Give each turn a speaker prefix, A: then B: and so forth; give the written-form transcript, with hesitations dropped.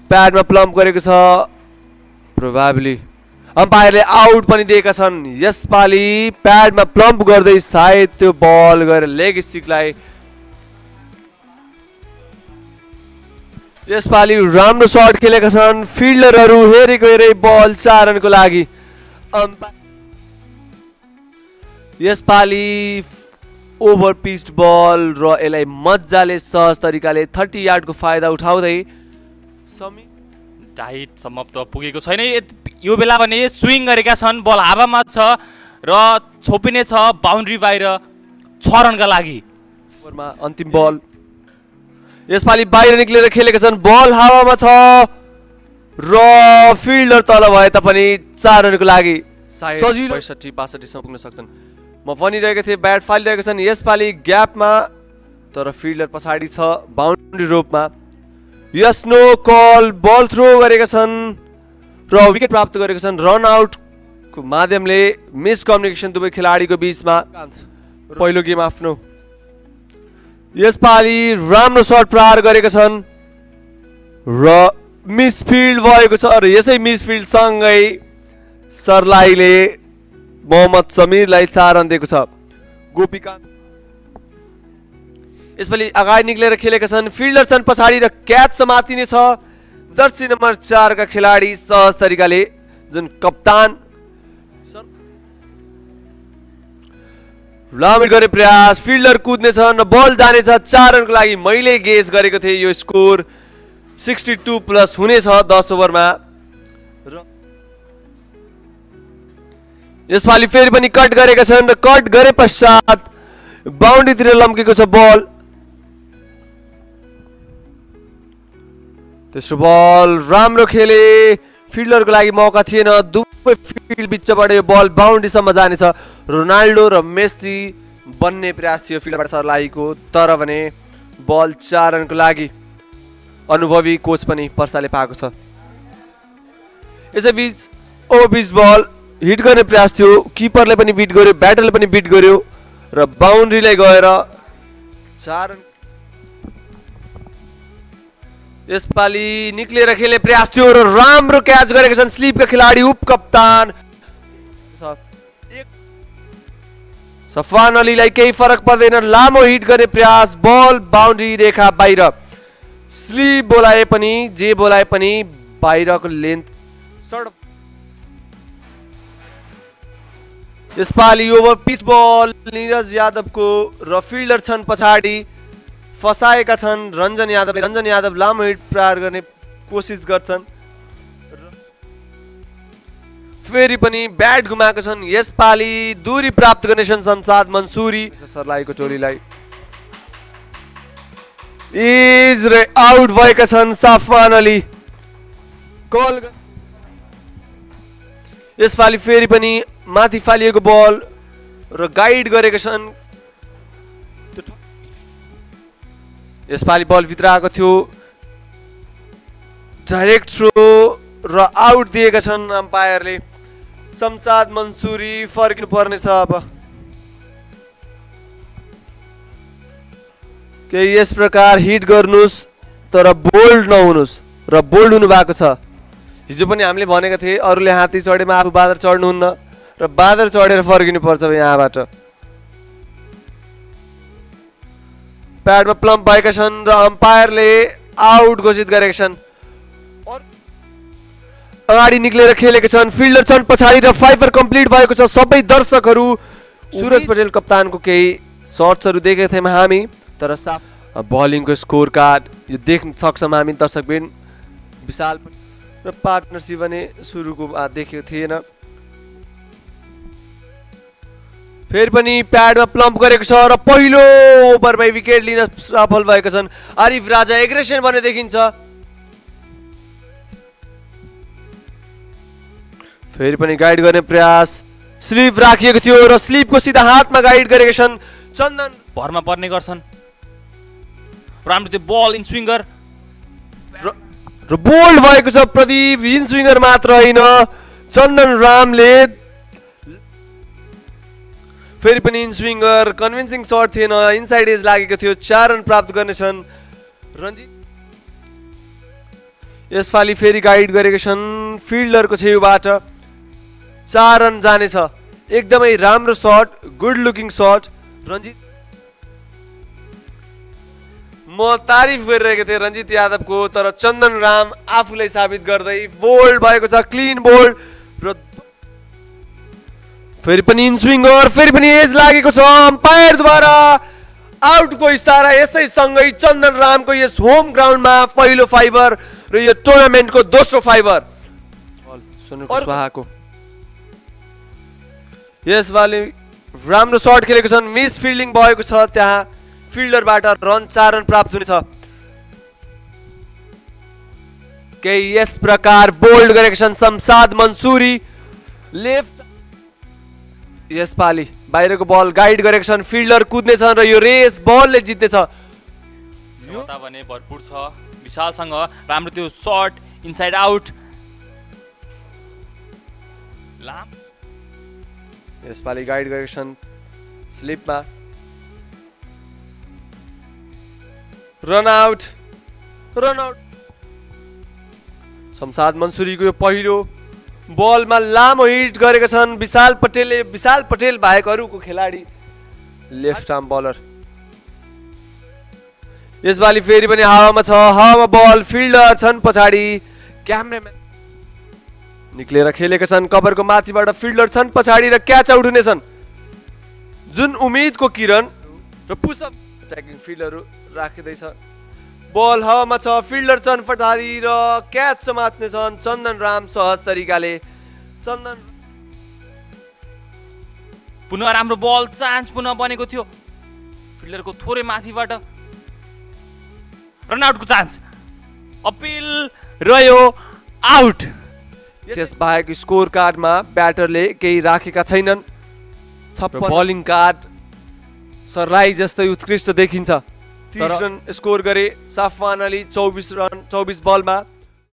A: प्याडमा plump गरेको छ probably अम्पायरले out पनि दिएका छन् यसपालि प्याडमा प्लम्प गर्दै सायद त्यो बल गएर लेग स्टिकलाई यसपालि राम्रो शट खेलेका छन् फिल्डरहरू हेरेको हेरे बल 4 रनको लागि यसपालि ओभर पिच्ड बल र यसलाई मजाले सहज तरिकाले 30 यार्डको फाइदा उठाउँदै
B: टाइट समाप्त पुगेको छैन यो बेला भने स्विङ गरेका छन् बल हावामा छ र छोपिने छ बाउन्ड्री बाहिर 6 रनका लागि
A: ओभरमा अन्तिम बल यसपालि बाहिर निक्लेर खेलेका छन् बल हावामा छ र फिल्डर तल भए तापनि 4 रनको लागि सजिलो 65-62 सम्म पुग्न सक्छन् म भनिरहेको थिएँ ब्याट फालिरहेका छन् यसपालि ग्यापमा तर फिल्डर पछाडि छ बाउन्ड्री रोपमा यस नो कल बल थ्रो गरेका छन् र विकेट प्राप्त गरेका छन् रन आउटको माध्यमले मिसकम्युनिकेसन दुवै खेलाडीको बीचमा पहिलो गेम आफ्नो यसपालि राम्रो शट प्रहार गरेका छन् र मिसफिल्ड भएको छ र यसै मिसफिल्ड सँगै सरलाईले मोहम्मद समीरलाई 4 रन दिएको छ गोपीकान्त यसपालि अगाडि निक्लेर खेलेका छन् फिल्डर छन् पछाडि र क्याच समातिने छ जर्सी नम्बर 4 का खेलाडी सहज तरिकाले जुन कप्तान लामिट गरे प्रयास फिल्डर कुद्ने छ र बल जाने छ 4 रनको लागि मैले गेस गरेको थिएँ यो स्कोर 62 प्लस हुनेछ 10 ओभरमा र यसपालि फेरि पनि कट गरेका छन् र कट गरे पश्चात बाउन्ड्रीतिर लम्केको छ बल तेस्रो बल राम्रो खेले फिल्डरको लागि मौका थिएन दुवै फिल्ड बिचबाट यो बल बाउन्ड्रीसम्म जानेछ रोनाल्डो र मेसी बन्ने प्रयास थियो फिल्डबाट सरलाईको तर भने बल 4 रनको लागि अनुभवी कोच पनि पर्साले पाएको छ यसैबीच ओबिस बल हिट गर्ने प्रयास थियो किपरले पनि बिट गर्यो ब्याटरले पनि बिट गर्यो र बाउन्ड्रीलाई गएर 4 रन यसपालि निक्लेर खेल्ने प्रयास थियो र राम्रो क्याच गरेका छन् स्लिपका खेलाडी उप कप्तान सफवान अलीलाई केही फरक पर्दैन लामो हिट गर्ने प्रयास बल बाउन्ड्री रेखा बाहिर स्लिप बोलाए पनि जे बोलाए पनि बाहिरको लेन्थ सर्ट यसपालि ओभर पिच बल नीरज यादवको र फिल्डर छन् पछाडि फसाएका छन् रञ्जन यादव लामो हिट प्रहार गर्ने कोसिस गर्छन् फेरि पनि ब्याट घुमाएका छन् यसपालि दूरी प्राप्त गर्ने छन् शमशाद मन्सुरी सरलाईको टोलीलाई इज रे आउट भएका छन् सफवान अली कल यसपालि फेरि पनि माथि फालिएको बल र गाइड गरेका छन् यसपालि बल भित्र आएको थियो डाइरेक्ट थ्रो र आउट दिएका छन् अम्पायरले शमशाद मन्सुरी फर्किनु पर्नेछ अब केही यस प्रकार हिट गर्नुस् तर बोल्ड नहुनुस् र बोल्ड हुनु भएको छ हिजो पनि हामीले भनेका थिए अरूले हात्ती चढेमा आफू बादर चढ्नुहुन्न र बादर चढेर फर्किनु पर्छ यहाँबाट प्याडमा प्लम्प भएका छन् र अम्पायरले आउट घोषित गरेका छन् अगाडि निक्लेर खेलेका छन् फिल्डर छन् पछाडि र फाइभर कम्प्लिट भएको छ सबै दर्शकहरू सुरज पटेल कप्तानको केही शट्सहरू देखेका थियौँ हामी तर साफ बलिङको स्कोर कार्ड यो देख्न सक्छौँ हामी दर्शकबिन विशाल र पार्टनरसिप भने सुरुको देखेको थिएन फेरि पनि प्याडमा प्लम्प गरेको छ र पहिलो ओभरमै विकेट लिन सफल भएका छन् आरिफ राजा एग्रेसन भने देखिन्छ फेरि पनि गाइड गर्ने प्रयास स्लिप राखिएको थियो र स्लिपको सिधा हातमा गाइड गरेका छन् चन्दन
B: भरमा पर्ने गर्छन् राम्रो त्यो बल इन स्विङ्गर
A: र बोल्ड भएको छ प्रदीप इन स्विङ्गर मात्र होइन चन्दन रामले फेरि पनि इन स्विङ्गर कन्भिन्सिङ शट थिएन इनसाइड एज लागेको थियो 4 रन प्राप्त गर्नेछन् रञ्जित यसपालि फेरि गाइड गरेका छन् फिल्डरको छेउबाट 4 रन जानेछ। एकदमै राम्रो shot, good looking shot. Ranjit, म तारिफ गरिरहेको थिएँ रञ्जित यादवको, तर चन्दन राम आफूलाई साबित गर्दै बोल्ड भएको छ, क्लिन बोल्ड। र फेरि पनि इन स्विङ और फेरि पनि एज लागेको छ। अम्पायरद्वारा आउटको इसारा। यसैसँगै चन्दन रामको यस होम ग्राउन्डमा पहिलो फाइबर र यो टुर्नामेन्टको दोस्रो फाइबर। सुनिल कुशवाहाको यसपालि राम्रो शट खेलेको छन्, मिस फिल्डिङ भएको छ, त्यहाँ फिल्डरबाट रन 4 रन प्राप्त हुनेछ। केही यस प्रकार बोल्ड गरेका छन् शमशाद मन्सुरी। लेफ्ट यसपालि बाहिरको बल गाइड गरेका छन्, फिल्डर कुद्नेछन् र यो रेस बलले जित्नेछ।
B: क्षमता भने भरपुर छ विशालसँग। राम्रो त्यो शट इनसाइड आउट।
A: यसपालि गाइड गरेका छन् स्लिपमा। Run out, run out. Shamshad मन्सुरीको यो पहिलो बलमा लामो हिट गरेका छन् विशाल पटेलले। विशाल पटेल बाहेक अरूको खेलाडी लेफ्ट आर्म बलर। यसपालि फेरि पनि हावामा छ, हावामा बल, फिल्डर छन् पछाडि, क्यामेराम्यान निक्लेर खेलेका छन्, कभरको माथिबाट फिल्डर छन् पछाडि र क्याच आउट हुनेछन्। जुन उम्मेदको किरण र पुसअप अट्याकिङ फिल्डरहरू राखिँदैछ। बल हावामा छ, फिल्डर छन् पछाडि र क्याच समात्नेछन् चन्दन राम सहज तरिकाले। चन्दन
B: पुनः राम्रो बल, चान्स पुनः बनेको थियो फिल्डरको थोरै माथिबाट। रनआउटको चान्स, अपिल रह्यो, आउट।
A: त्यस बाहेक स्कोर कार्डमा ब्याटरले केही राखेका छैनन्। 56 बलिङ कार्ड सरराई जस्तै उत्कृष्ट देखिन्छ। 30 रन स्कोर गरे साफवान अली 24 बलमा।